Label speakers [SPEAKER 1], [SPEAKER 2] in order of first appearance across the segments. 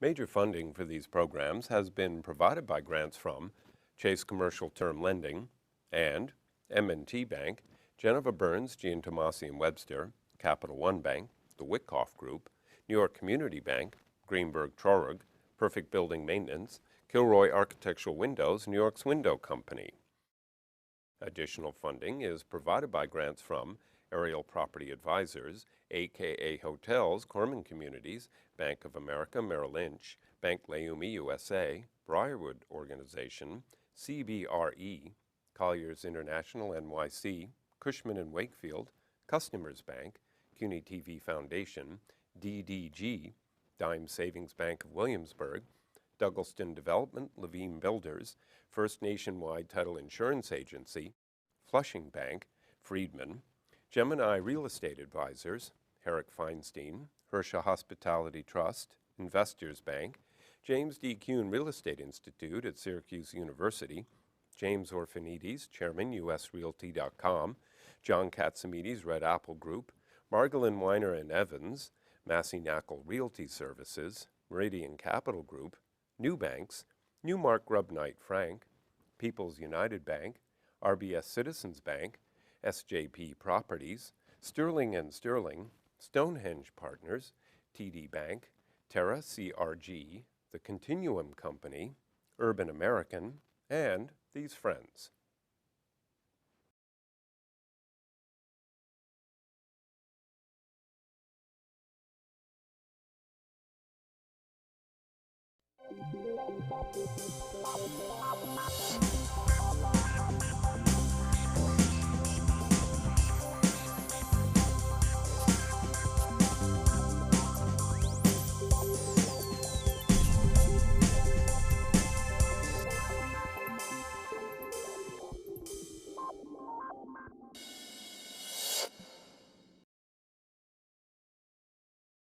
[SPEAKER 1] Major funding for these programs has been provided by grants from Chase Commercial Term Lending and M&T Bank, Geneva Burns, Giantomasi and Webster, Capital One Bank, the Wickoff Group, New York Community Bank, Greenberg Traurig, Perfect Building Maintenance, Kilroy Architectural Windows, New York's Window Company. Additional funding is provided by grants from Aerial Property Advisors, AKA Hotels, Corman Communities, Bank of America, Merrill Lynch, Bank Leumi USA, Briarwood Organization, CBRE, Colliers International NYC, Cushman & Wakefield, Customers Bank, CUNY TV Foundation, DDG, Dime Savings Bank of Williamsburg, Douglaston Development, Levine Builders, First Nationwide Title Insurance Agency, Flushing Bank, Friedman, Gemini Real Estate Advisors, Herrick Feinstein, Hersha Hospitality Trust, Investors Bank, James D. Kuhn Real Estate Institute at Syracuse University, James Orphanides, Chairman, USRealty.com, John Katsimides, Red Apple Group, Margolin Weiner and Evans, Massey Knackle Realty Services, Meridian Capital Group, New Banks, Newmark Grubb Knight Frank, People's United Bank, RBS Citizens Bank, SJP Properties, Sterling and Sterling, Stonehenge Partners, TD Bank, Terra CRG, The Continuum Company, Urban American, and these friends.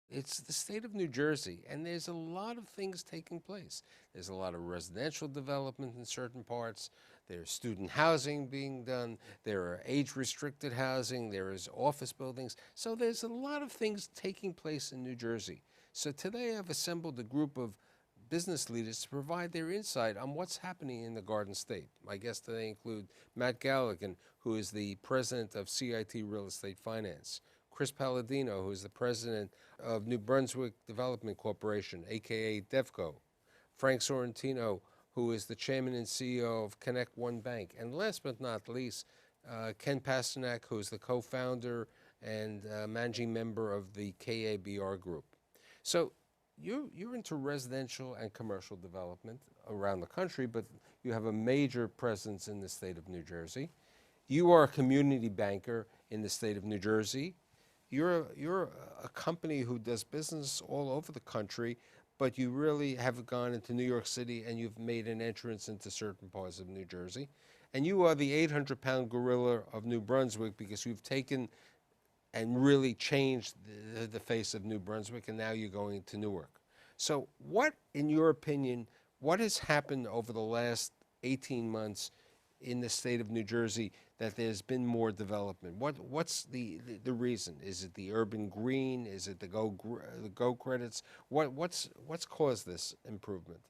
[SPEAKER 2] It's the state of New Jersey, and there's a lot of things taking place. There's a lot of residential development in certain parts. There's student housing being done. There are age-restricted housing. There is office buildings. So there's a lot of things taking place in New Jersey. So today I've assembled a group of business leaders to provide their insight on what's happening in the Garden State. My guests today include Matt Galligan, who is the president of CIT Real Estate Finance, Chris Paladino, who is the president of New Brunswick Development Corporation, aka DevCo, Frank Sorrentino, who is the chairman and CEO of ConnectOne Bank, and last but not least, Ken Pasternak, who is the co-founder and managing member of the KABR group. So you're into residential and commercial development around the country, but you have a major presence in the state of New Jersey. You are a community banker in the state of New Jersey. You're a company who does business all over the country, but you really have gone into New York City and you've made an entrance into certain parts of New Jersey. And you are the 800-pound gorilla of New Brunswick because you've taken and really changed the face of New Brunswick, and now you're going to Newark. So what, in your opinion, what has happened over the last 18 months in the state of New Jersey that there's been more development? What's the reason? Is it the urban green? Is it the go credits? What's caused this improvement?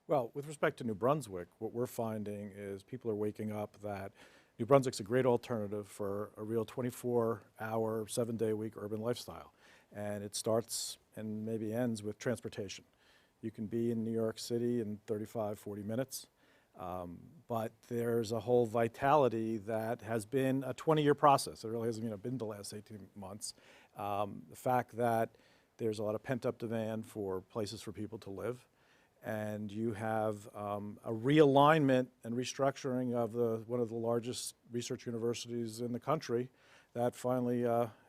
[SPEAKER 3] Well, with respect to New Brunswick, what we're finding is people are waking up that New Brunswick's a great alternative for a real 24-hour, 7-day-a-week urban lifestyle. And it starts and maybe ends with transportation. You can be in New York City in 35, 40 minutes. But there's a whole vitality that has been a 20-year process. It really hasn't been the last 18 months. The fact that there's a lot of pent-up demand for places for people to live, and you have a realignment and restructuring of one of the largest research universities in the country that finally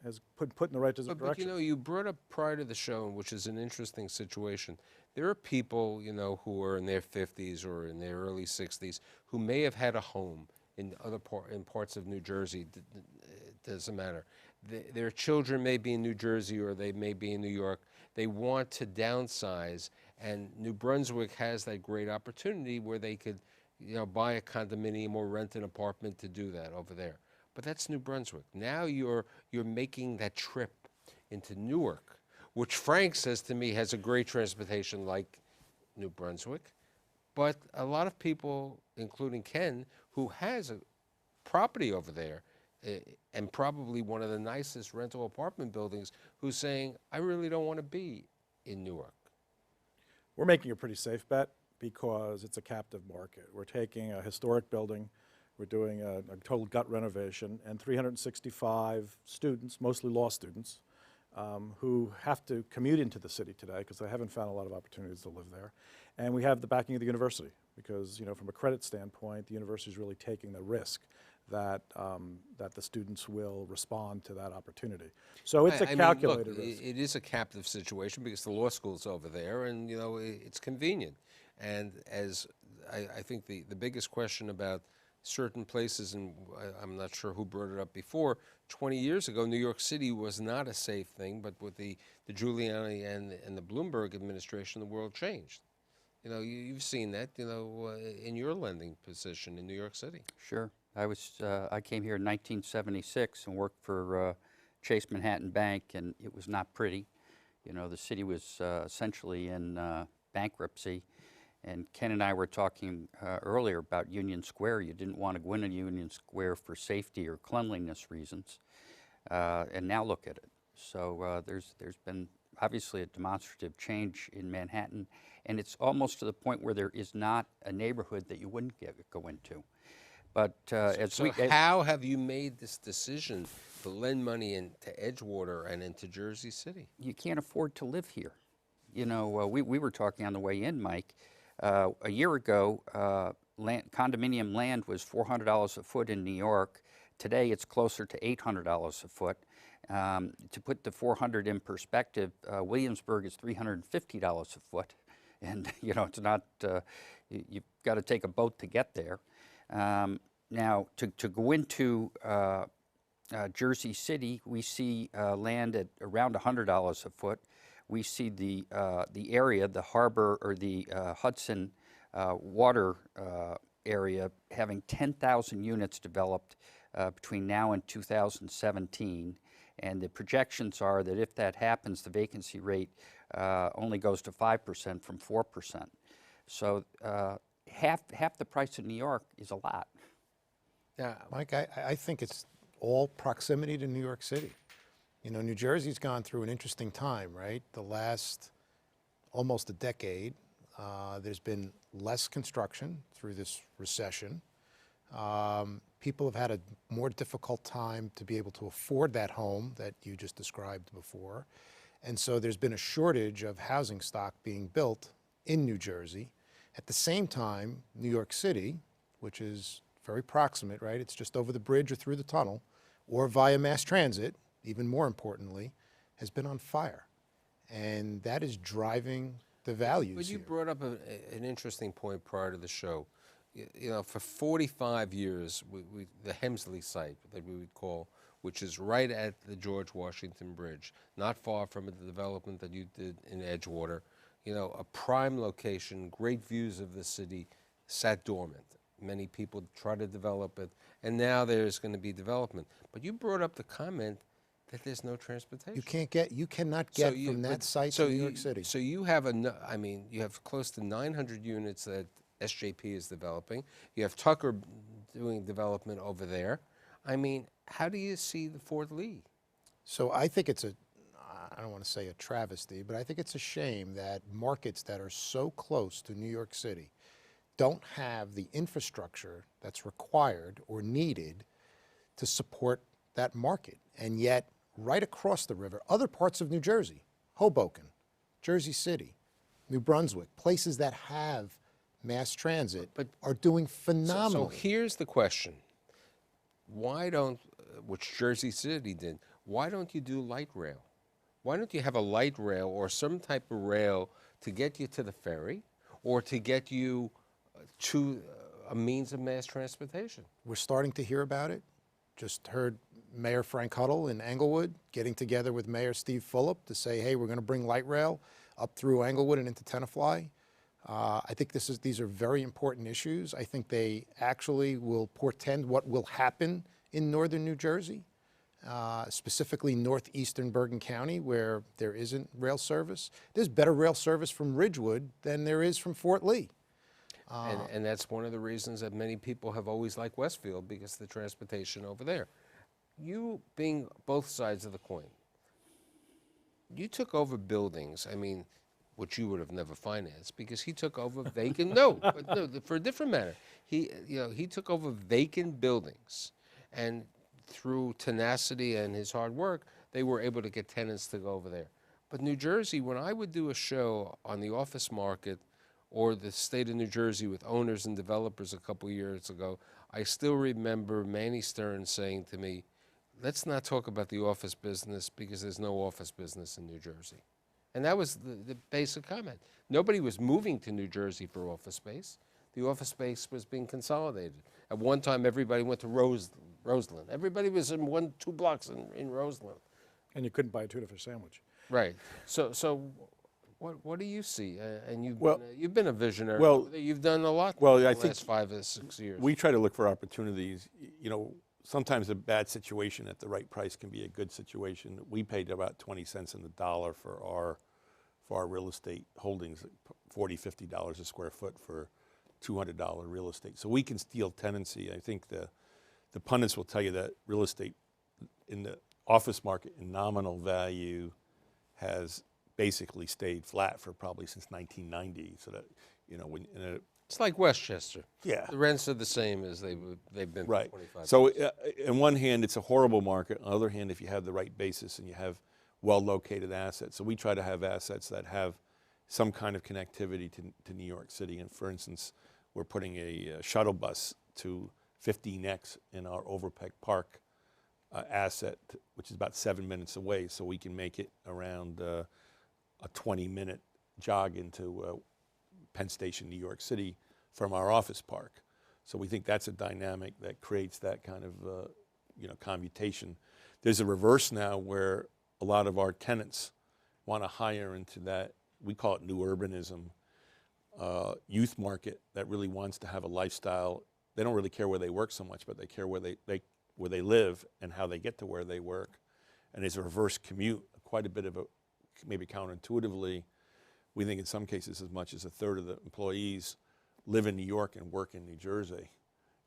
[SPEAKER 3] has put in the right direction.
[SPEAKER 2] But you know, you brought up prior to the show, which is an interesting situation. There are people, you know, who are in their 50s or in their early 60s who may have had a home in parts of New Jersey. It doesn't matter. Their children may be in New Jersey or they may be in New York. They want to downsize, and New Brunswick has that great opportunity where they could, you know, buy a condominium or rent an apartment to do that over there. But that's New Brunswick. Now you're making that trip into Newark, which Frank says to me has a great transportation like New Brunswick. But a lot of people, including Ken, who has a property over there, and probably one of the nicest rental apartment buildings, who's saying, I really don't want to be in Newark.
[SPEAKER 3] We're making a pretty safe bet because it's a captive market. We're taking a historic building, we're doing a total gut renovation, and 365 students, mostly law students, who have to commute into the city today because they haven't found a lot of opportunities to live there. And we have the backing of the university because, you know, from a credit standpoint, the university is really taking the risk that that the students will respond to that opportunity. So it's a calculated risk.
[SPEAKER 2] It is a captive situation because the law school's over there, and you know it's convenient. And as I think the biggest question about certain places, and I'm not sure who brought it up before, 20 years ago, New York City was not a safe thing, but with the Giuliani and the Bloomberg administration, the world changed. You know, you've seen that, you know, in your lending position in New York City.
[SPEAKER 4] Sure. I came here in 1976 and worked for Chase Manhattan Bank, and it was not pretty. You know, the city was essentially in bankruptcy. And Ken and I were talking earlier about Union Square. You didn't want to go into Union Square for safety or cleanliness reasons. And now look at it. So there's been obviously a demonstrative change in Manhattan, and it's almost to the point where there is not a neighborhood that you wouldn't go into. But
[SPEAKER 2] how have you made this decision to lend money into Edgewater and into Jersey City?
[SPEAKER 4] You can't afford to live here. You know, we were talking on the way in, Mike. A year ago, condominium land was $400 a foot in New York. Today, it's closer to $800 a foot. To put the 400 in perspective, Williamsburg is $350 a foot, and you know it's not. You've got to take a boat to get there. Now, to go into Jersey City, we see land at around $100 a foot. We see the area, the harbor or the Hudson water area, having 10,000 units developed between now and 2017. And the projections are that if that happens, the vacancy rate only goes to 5% from 4%. So half the price of New York is a lot.
[SPEAKER 2] Yeah,
[SPEAKER 5] Mike, I think it's all proximity to New York City. You know, New Jersey's gone through an interesting time, right? The last almost a decade, there's been less construction through this recession. People have had a more difficult time to be able to afford that home that you just described before. And so there's been a shortage of housing stock being built in New Jersey. At the same time, New York City, which is very proximate, right? It's just over the bridge or through the tunnel, or via mass transit, even more importantly, has been on fire. And that is driving the values
[SPEAKER 2] But you
[SPEAKER 5] here.
[SPEAKER 2] brought up an interesting point prior to the show. You know, for 45 years, the Hemsley site that we would call, which is right at the George Washington Bridge, not far from the development that you did in Edgewater, you know, a prime location, great views of the city, sat dormant. Many people try to develop it, and now there's going to be development. But you brought up the comment that there's no transportation.
[SPEAKER 5] You cannot get from that site to New York City.
[SPEAKER 2] So you have you have close to 900 units that SJP is developing. You have Tucker doing development over there. I mean, how do you see the Fort Lee?
[SPEAKER 5] So I think it's I don't want to say a travesty, but I think it's a shame that markets that are so close to New York City don't have the infrastructure that's required or needed to support that market. And yet, right across the river, other parts of New Jersey, Hoboken, Jersey City, New Brunswick, places that have mass transit are doing phenomenally.
[SPEAKER 2] So here's the question. Why don't, which Jersey City did, why don't you do light rail? Why don't you have a light rail or some type of rail to get you to the ferry or to get you to a means of mass transportation?
[SPEAKER 5] We're starting to hear about it. Just heard Mayor Frank Huddle in Englewood getting together with Mayor Steve Fulop to say, hey, we're going to bring light rail up through Englewood and into Tenafly. I think these are very important issues. I think they actually will portend what will happen in northern New Jersey. specifically northeastern Bergen County, where there isn't rail service. There's better rail service from Ridgewood than there is from Fort Lee.
[SPEAKER 2] And that's one of the reasons that many people have always liked Westfield, because of the transportation over there. You being both sides of the coin, you took over buildings, I mean, which you would have never financed, because he took over vacant, for a different matter. He took over vacant buildings, and through tenacity and his hard work, they were able to get tenants to go over there. But New Jersey, when I would do a show on the office market or the state of New Jersey with owners and developers a couple years ago, I still remember Manny Stern saying to me, let's not talk about the office business because there's no office business in New Jersey. And that was the basic comment. Nobody was moving to New Jersey for office space. The office space was being consolidated. At one time, everybody went to Roseland. Everybody was in 2 blocks in Roseland.
[SPEAKER 3] And you couldn't buy a tuna fish sandwich.
[SPEAKER 2] Right. So what do you see? And you've been a visionary.
[SPEAKER 6] Well,
[SPEAKER 2] You've done a lot
[SPEAKER 6] well,
[SPEAKER 2] in
[SPEAKER 6] I
[SPEAKER 2] the
[SPEAKER 6] think
[SPEAKER 2] last 5 or 6 years.
[SPEAKER 6] we try to look for opportunities. You know, sometimes a bad situation at the right price can be a good situation. We paid about 20 cents on the dollar for our real estate holdings, $40, $50 a square foot for $200 real estate. So we can steal tenancy. I think the pundits will tell you that real estate in the office market in nominal value has basically stayed flat for probably since 1990. So that, you know,
[SPEAKER 2] It's like Westchester.
[SPEAKER 6] yeah.
[SPEAKER 2] The rents are the same as they've been for
[SPEAKER 6] Right.
[SPEAKER 2] 25
[SPEAKER 6] So
[SPEAKER 2] years.
[SPEAKER 6] on one hand, it's a horrible market. On the other hand, if you have the right basis and you have well-located assets. So we try to have assets that have some kind of connectivity to New York City. And for instance, we're putting a shuttle bus to 15X in our Overpeck Park asset, which is about 7 minutes away. So we can make it around a 20-minute jog into Penn Station, New York City from our office park. So we think that's a dynamic that creates that kind of commutation. There's a reverse now where a lot of our tenants want to hire into that, we call it new urbanism, youth market that really wants to have a lifestyle. They don't really care where they work so much, but they care where they live and how they get to where they work. And there's a reverse commute, quite a bit of maybe counterintuitively. We think in some cases as much as a third of the employees live in New York and work in New Jersey,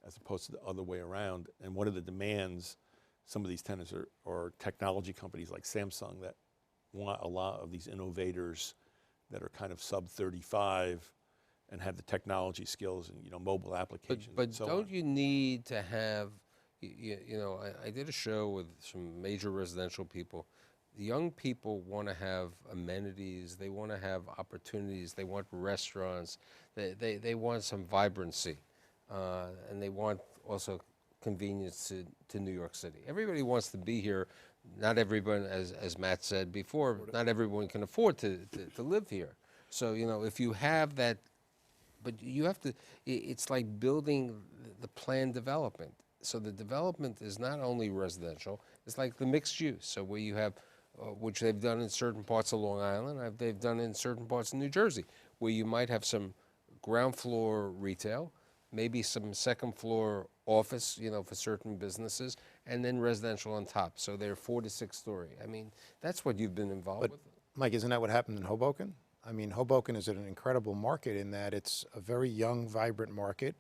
[SPEAKER 6] as opposed to the other way around. And one of the demands, some of these tenants are technology companies like Samsung that want a lot of these innovators that are kind of sub 35 and have the technology skills and mobile applications.
[SPEAKER 2] But
[SPEAKER 6] and so
[SPEAKER 2] don't
[SPEAKER 6] on.
[SPEAKER 2] you need to have, I did a show with some major residential people. The young people want to have amenities, they want to have opportunities, they want restaurants, they want some vibrancy, and they want also convenience to New York City. Everybody wants to be here. Not everyone, as Matt said before, not everyone can afford to live here. So, if you have that, but you have to, it's like building the planned development. So the development is not only residential, it's like the mixed use. So where you have, which they've done in certain parts of Long Island, they've done in certain parts of New Jersey, where you might have some ground floor retail, maybe some second floor office, for certain businesses, and then residential on top. So they're 4 to 6 story. I mean, that's what you've been involved with.
[SPEAKER 5] Mike, isn't that what happened in Hoboken? I mean, Hoboken is an incredible market in that it's a very young, vibrant market.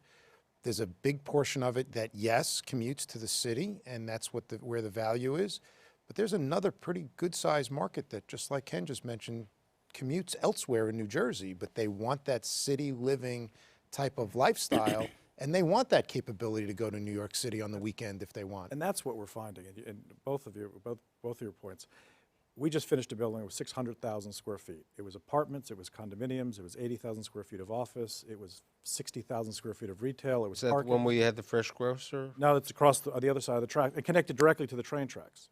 [SPEAKER 5] There's a big portion of it that, yes, commutes to the city, and that's where the value is. But there's another pretty good-sized market that, just like Ken just mentioned, commutes elsewhere in New Jersey, but they want that city living type of lifestyle, and they want that capability to go to New York City on the weekend if they want.
[SPEAKER 3] And that's what we're finding in both of your points. We just finished a building with 600,000 square feet. It was apartments, it was condominiums, it was 80,000 square feet of office, it was 60,000 square feet of retail, it was
[SPEAKER 2] Is that
[SPEAKER 3] parking.
[SPEAKER 2] the one where you had the fresh grocer?
[SPEAKER 3] No, it's across the other side of the track. It connected directly to the train tracks.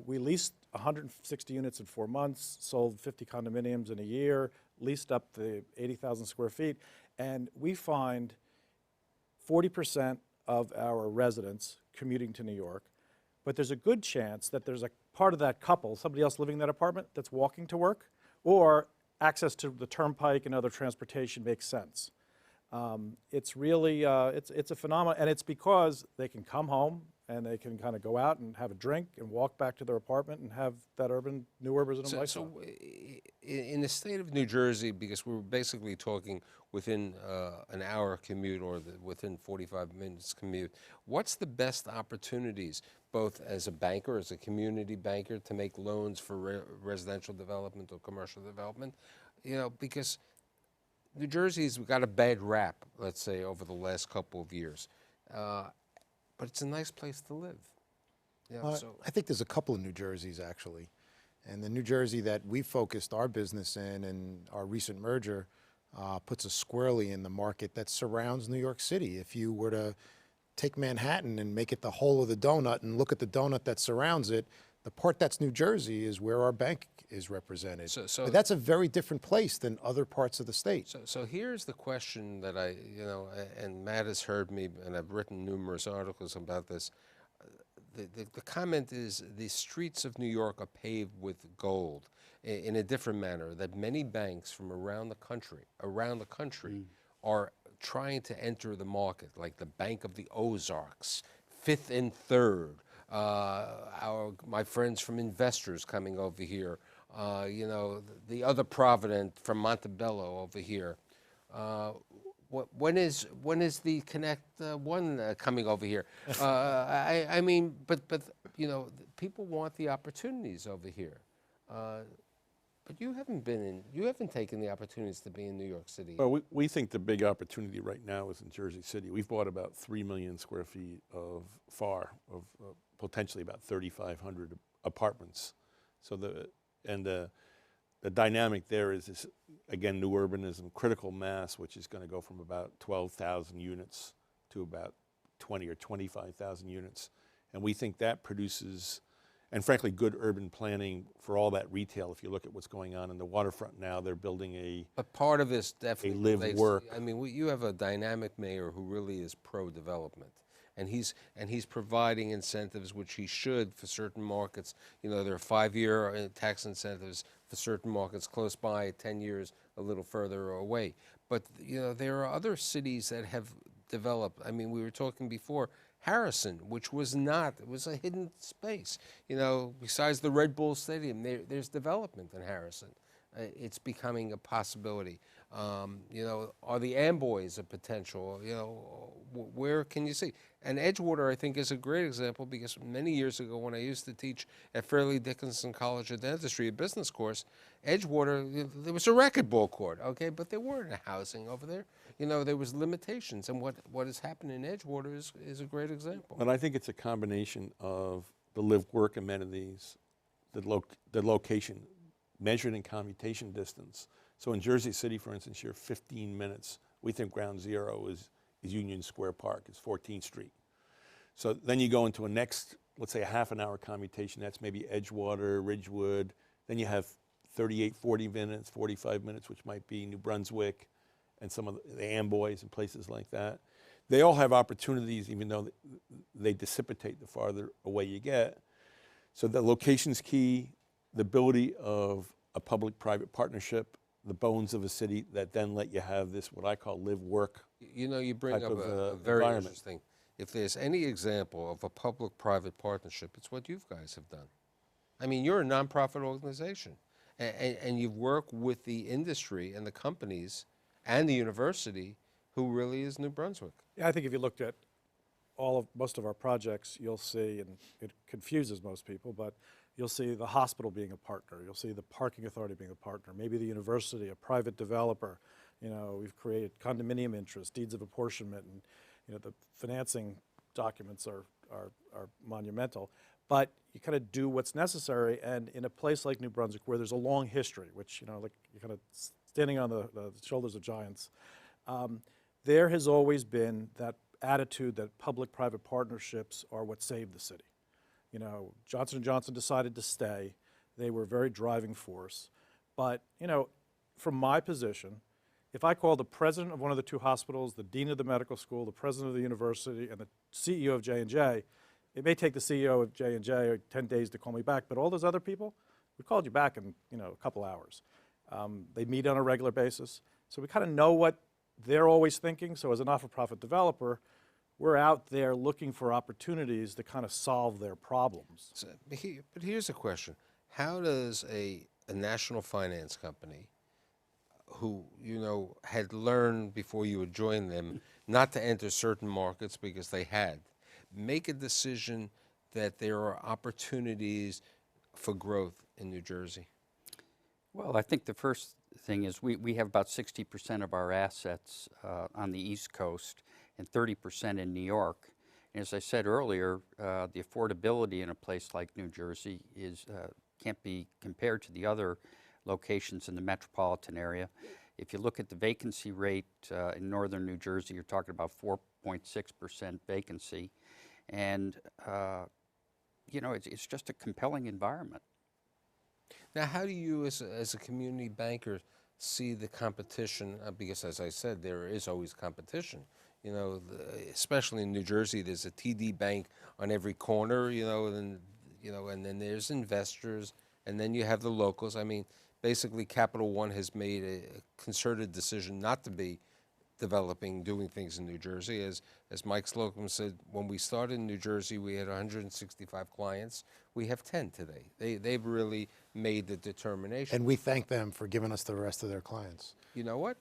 [SPEAKER 3] We leased 160 units in 4 months, sold 50 condominiums in a year, leased up the 80,000 square feet, and we find 40% of our residents commuting to New York, but there's a good chance that there's a part of that couple, somebody else living in that apartment, that's walking to work, or access to the turnpike and other transportation makes sense. It's really, it's a phenomenon, and it's because they can come home and they can kind of go out and have a drink and walk back to their apartment and have that new urbanism lifestyle.
[SPEAKER 2] So in the state of New Jersey, because we're basically talking within an hour commute or within 45 minutes commute, what's the best opportunities, both as a banker, as a community banker, to make loans for residential development or commercial development? You know, because New Jersey's got a bad rap, let's say, over the last couple of years. But it's a nice place to live. You know,
[SPEAKER 5] I think there's a couple of New Jerseys, actually. And the New Jersey that we focused our business in and our recent merger puts us squarely in the market that surrounds New York City. If you were to take Manhattan and make it the whole of the donut and look at the donut that surrounds it, the part that's New Jersey is where our bank is represented. But that's a very different place than other parts of the state.
[SPEAKER 2] So here's the question that and Matt has heard me, and I've written numerous articles about this. The comment is the streets of New York are paved with gold in a different manner, that many banks from around the country are trying to enter the market, like the Bank of the Ozarks, Fifth and Third, my friends from Investors coming over here, you know, the other Provident from Montebello over here. When is the ConnectOne coming over here? I mean, but you know, people want the opportunities over here. But you haven't taken the opportunities to be in New York City.
[SPEAKER 6] Well, we think the big opportunity right now is in Jersey City. We've bought about 3 million square feet of potentially about 3,500 apartments. So the dynamic there is this, again, new urbanism, critical mass, which is going to go from about 12,000 units to about 20 or 25,000 units. And we think that produces, and frankly, good urban planning for all that retail. If you look at what's going on in the waterfront now, they're building
[SPEAKER 2] But part of this definitely
[SPEAKER 6] live work.
[SPEAKER 2] I mean, you have a dynamic mayor who really is pro-development. And he's providing incentives, which he should, for certain markets. You know, there are 5-year tax incentives for certain markets close by, 10 years a little further away. But you know, there are other cities that have developed. I mean, we were talking before, Harrison, which was not, it was a hidden space. You know, besides the Red Bull Stadium, there's development in Harrison. It's becoming a possibility. You know, are the Amboys a potential? You know, where can you see? And Edgewater, I think, is a great example, because many years ago when I used to teach at Fairleigh Dickinson College of Dentistry, a business course, Edgewater, there was a racquetball court, okay, but there weren't housing over there. You know, there was limitations, and what has happened in Edgewater is a great example.
[SPEAKER 6] But I think it's a combination of the live-work amenities, the location, measured in commutation distance. So in Jersey City, for instance, you're 15 minutes. We think ground zero is Union Square Park, it's 14th Street. So then you go into a next, let's say, a half an hour commutation. That's maybe Edgewater, Ridgewood. Then you have 38, 40 minutes, 45 minutes, which might be New Brunswick and some of the Amboys and places like that. They all have opportunities, even though they dissipate the farther away you get. So the location's key, the ability of a public-private partnership, the bones of a city that then let you have this, what I call live-work.
[SPEAKER 2] You know, you bring up a very interesting. If there's any example of a public-private partnership, it's what you guys have done. I mean, you're a nonprofit organization, and you've worked with the industry and the companies and the university, who really is New Brunswick.
[SPEAKER 3] Yeah, I think if you looked at most of our projects, you'll see, and it confuses most people, but you'll see the hospital being a partner. You'll see the parking authority being a partner. Maybe the university, a private developer. You know, we've created condominium interest, deeds of apportionment, and you know, the financing documents are monumental. But you kind of do what's necessary, and in a place like New Brunswick, where there's a long history, which, you know, like you're kind of standing on the shoulders of giants, there has always been that attitude that public-private partnerships are what saved the city. You know, Johnson & Johnson decided to stay. They were a very driving force. But, you know, from my position, if I call the president of one of the two hospitals, the dean of the medical school, the president of the university, and the CEO of J&J, it may take the CEO of J&J 10 days to call me back, but all those other people, we called you back in, you know, a couple hours. They meet on a regular basis. So we kind of know what they're always thinking. So as a not-for-profit developer, we're out there looking for opportunities to kind of solve their problems.
[SPEAKER 2] So, but here's a question. How does a national finance company who, you know, had learned before you had joined them not to enter certain markets because they had, make a decision that there are opportunities for growth in New Jersey?
[SPEAKER 4] Well, I think the first thing is we have about 60% of our assets on the East Coast and 30% in New York. And as I said earlier, the affordability in a place like New Jersey can't be compared to the other locations in the metropolitan area. If you look at the vacancy rate in northern New Jersey, you're talking about 4.6% vacancy. And, you know, it's just a compelling environment.
[SPEAKER 2] Now, how do you, as a community banker, see the competition? Because, as I said, there is always competition. You know, especially in New Jersey, there's a TD bank on every corner. And then there's investors, and then you have the locals. I mean, basically, Capital One has made a concerted decision not to be doing things in New Jersey. As Mike Slocum said, when we started in New Jersey, we had 165 clients. We have 10 today. They've really made the determination.
[SPEAKER 5] And we thank them for giving us the rest of their clients.
[SPEAKER 2] You know what?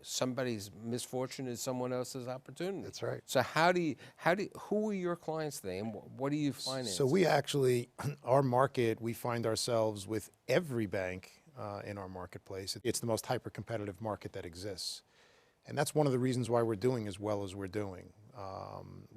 [SPEAKER 2] Somebody's misfortune is someone else's opportunity.
[SPEAKER 5] That's right.
[SPEAKER 2] So who are your clients today, and what do you finance?
[SPEAKER 5] So we actually, our market, we find ourselves with every bank in our marketplace. It's the most hyper-competitive market that exists. And that's one of the reasons why we're doing as well as we're doing.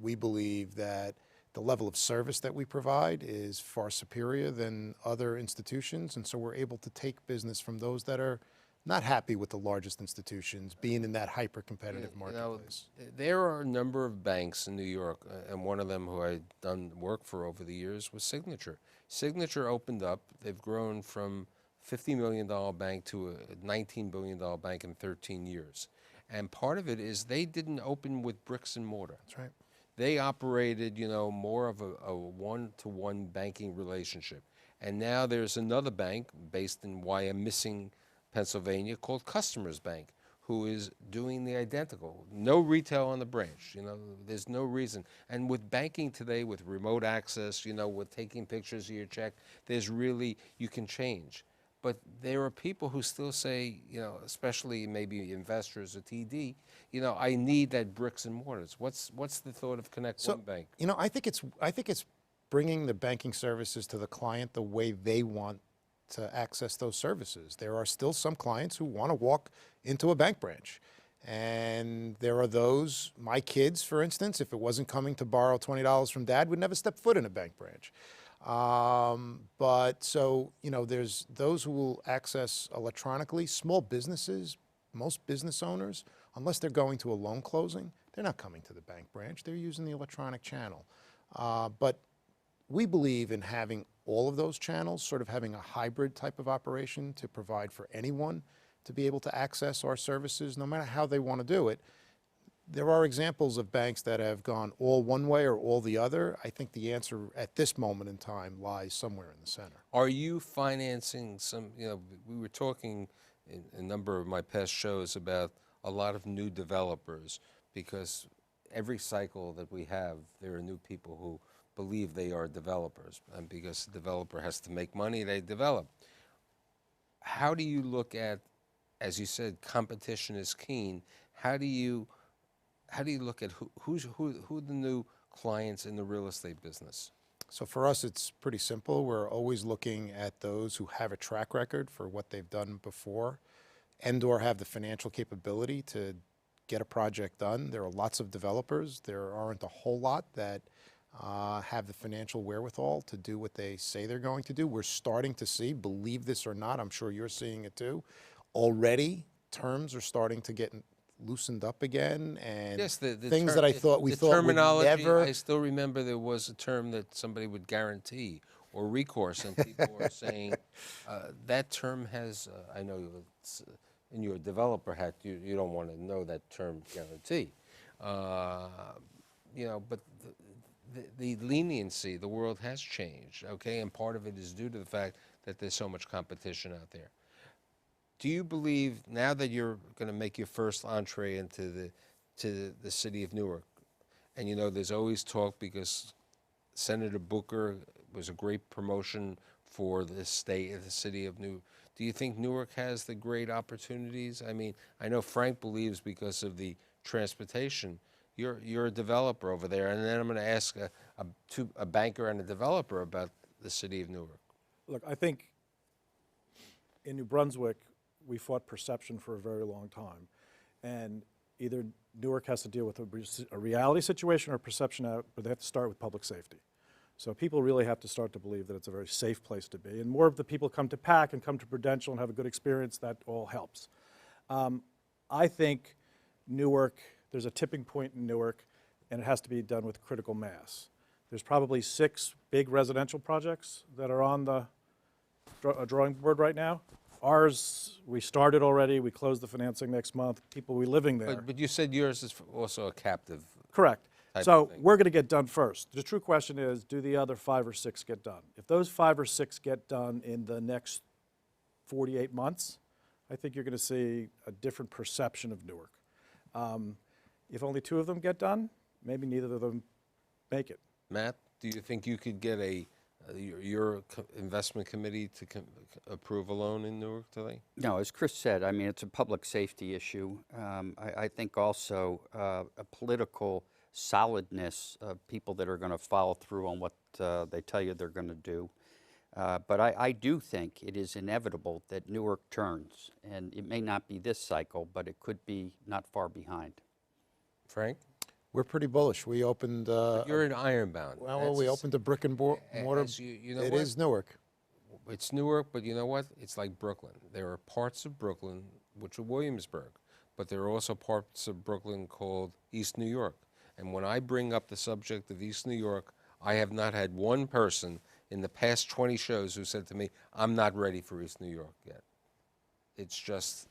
[SPEAKER 5] We believe that the level of service that we provide is far superior than other institutions, and so we're able to take business from those that are not happy with the largest institutions being in that hyper-competitive marketplace.
[SPEAKER 2] You know, there are a number of banks in New York, and one of them who I've done work for over the years was Signature. Signature opened up. They've grown from $50 million bank to a $19 billion bank in 13 years. And part of it is they didn't open with bricks and mortar.
[SPEAKER 5] That's right.
[SPEAKER 2] They operated, more of a one-to-one banking relationship. And now there's another bank based in Wyomissing, Pennsylvania, called Customers Bank, who is doing the identical. No retail on the branch, there's no reason. And with banking today, with remote access, with taking pictures of your check, you can change. But there are people who still say, especially maybe investors or TD, I need that bricks and mortars. What's the thought of ConnectOne Bank?
[SPEAKER 5] I think it's bringing the banking services to the client the way they want to access those services. There are still some clients who want to walk into a bank branch. And there are those, my kids, for instance, if it wasn't coming to borrow $20 from dad, would never step foot in a bank branch. There's those who will access electronically. Small businesses, most business owners, unless they're going to a loan closing, they're not coming to the bank branch. They're using the electronic channel. But we believe in having all of those channels, sort of having a hybrid type of operation to provide for anyone to be able to access our services, no matter how they want to do it. There are examples of banks that have gone all one way or all the other. I think the answer at this moment in time lies somewhere in the center.
[SPEAKER 2] Are you financing some, we were talking in a number of my past shows about a lot of new developers, because every cycle that we have, there are new people who believe they are developers, and because the developer has to make money, they develop. How do you look at, as you said, competition is keen. How do you look at who are the new clients in the real estate business?
[SPEAKER 5] So for us, it's pretty simple. We're always looking at those who have a track record for what they've done before and/or have the financial capability to get a project done. There are lots of developers. There aren't a whole lot that have the financial wherewithal to do what they say they're going to do. We're starting to see, believe this or not, I'm sure you're seeing it too, already terms are starting to get loosened up again, and
[SPEAKER 2] yes,
[SPEAKER 5] things that I thought we thought
[SPEAKER 2] terminology,
[SPEAKER 5] would never.
[SPEAKER 2] I still remember there was a term that somebody would guarantee or recourse, and people are saying that term has. I know it's, in your developer hat, you don't want to know that term guarantee, but the leniency, the world has changed, okay, and part of it is due to the fact that there's so much competition out there. Do you believe, now that you're going to make your first entree into the city of Newark, And you know, there's always talk because Senator Booker was a great promotion for the state, the city of Newark. Do you think Newark has the great opportunities? I mean, I know Frank believes because of the transportation. You're a developer over there, and then I'm going to ask a banker and a developer about the city of Newark.
[SPEAKER 3] Look, I think in New Brunswick, we fought perception for a very long time. And either Newark has to deal with a reality situation or perception out, but they have to start with public safety. So people really have to start to believe that it's a very safe place to be. And more of the people come to PAC and come to Prudential and have a good experience, that all helps. I think Newark, there's a tipping point in Newark, and it has to be done with critical mass. There's probably 6 big residential projects that are on the drawing board right now. Ours, we started already, we closed the financing next month, people will be living there.
[SPEAKER 2] But you said yours is also a captive.
[SPEAKER 3] Correct.
[SPEAKER 2] type
[SPEAKER 3] So
[SPEAKER 2] of thing.
[SPEAKER 3] we're going to get done first. The true question is, do the other 5 or 6 get done? If those 5 or 6 get done in the next 48 months, I think you're going to see a different perception of Newark. If only 2 of them get done, maybe neither of them make it.
[SPEAKER 2] Matt, do you think you could get your investment committee to approve a loan in Newark today?
[SPEAKER 4] No, as Chris said, I mean, it's a public safety issue. I think also a political solidness of people that are going to follow through on what they tell you they're going to do. But I do think it is inevitable that Newark turns, and it may not be this cycle, but it could be not far behind.
[SPEAKER 2] Frank?
[SPEAKER 5] We're pretty bullish. We opened.
[SPEAKER 2] You're in Ironbound.
[SPEAKER 5] Well, we opened a brick and mortar.
[SPEAKER 2] You know
[SPEAKER 5] It
[SPEAKER 2] what?
[SPEAKER 5] is Newark.
[SPEAKER 2] It's Newark, but you know what? It's like Brooklyn. There are parts of Brooklyn, which are Williamsburg, but there are also parts of Brooklyn called East New York. And when I bring up the subject of East New York, I have not had one person in the past 20 shows who said to me, I'm not ready for East New York yet. It's just,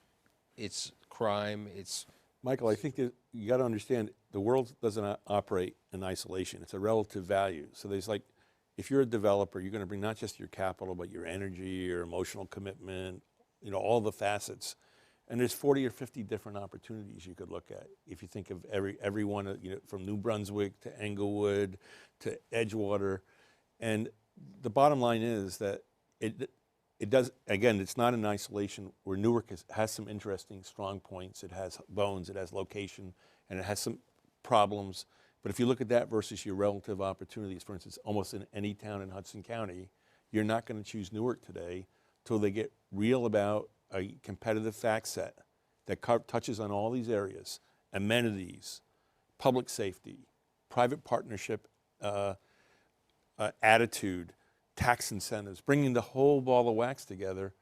[SPEAKER 2] it's crime, it's...
[SPEAKER 6] Michael, I think that you got to understand the world doesn't operate in isolation. It's a relative value. So there's like, if you're a developer, you're going to bring not just your capital, but your energy, your emotional commitment, you know, all the facets. And there's 40 or 50 different opportunities you could look at. If you think of every one, you know, from New Brunswick to Englewood to Edgewater. And the bottom line is that it does, again, it's not in isolation, where Newark has some interesting strong points. It has bones, it has location, and it has some problems. But if you look at that versus your relative opportunities, for instance, almost in any town in Hudson County, you're not going to choose Newark today till they get real about a competitive fact set that touches on all these areas: amenities, public safety, private partnership attitude, tax incentives, bringing the whole ball of wax together.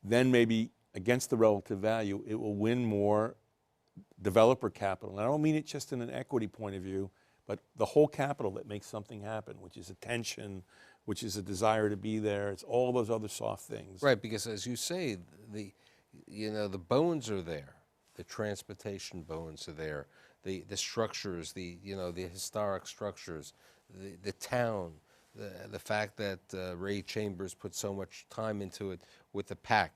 [SPEAKER 6] Then maybe against the relative value, it will win more developer capital. And I don't mean it just in an equity point of view, but the whole capital that makes something happen, which is attention, which is a desire to be there. It's all those other soft things.
[SPEAKER 2] Right, because as you say, the bones are there. The transportation bones are there. The structures, the historic structures, the town, the fact that Ray Chambers put so much time into it with the PAC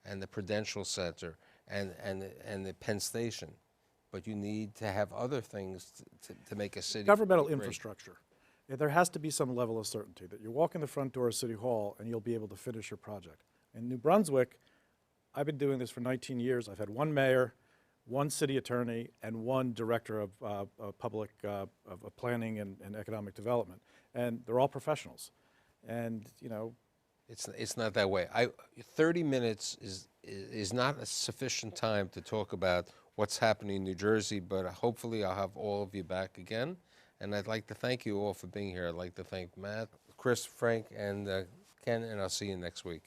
[SPEAKER 2] and the Prudential Center and the Penn Station. But you need to have other things to make a city
[SPEAKER 3] Governmental
[SPEAKER 2] great.
[SPEAKER 3] infrastructure. Yeah, there has to be some level of certainty that you walk in the front door of City Hall and you'll be able to finish your project. In New Brunswick, I've been doing this for 19 years. I've had 1 mayor, 1 city attorney, and 1 director of public of planning and economic development, and they're all professionals. And you know,
[SPEAKER 2] It's not that way. 30 minutes is not a sufficient time to talk about what's happening in New Jersey, but hopefully I'll have all of you back again. And I'd like to thank you all for being here. I'd like to thank Matt, Chris, Frank, and Ken, and I'll see you next week.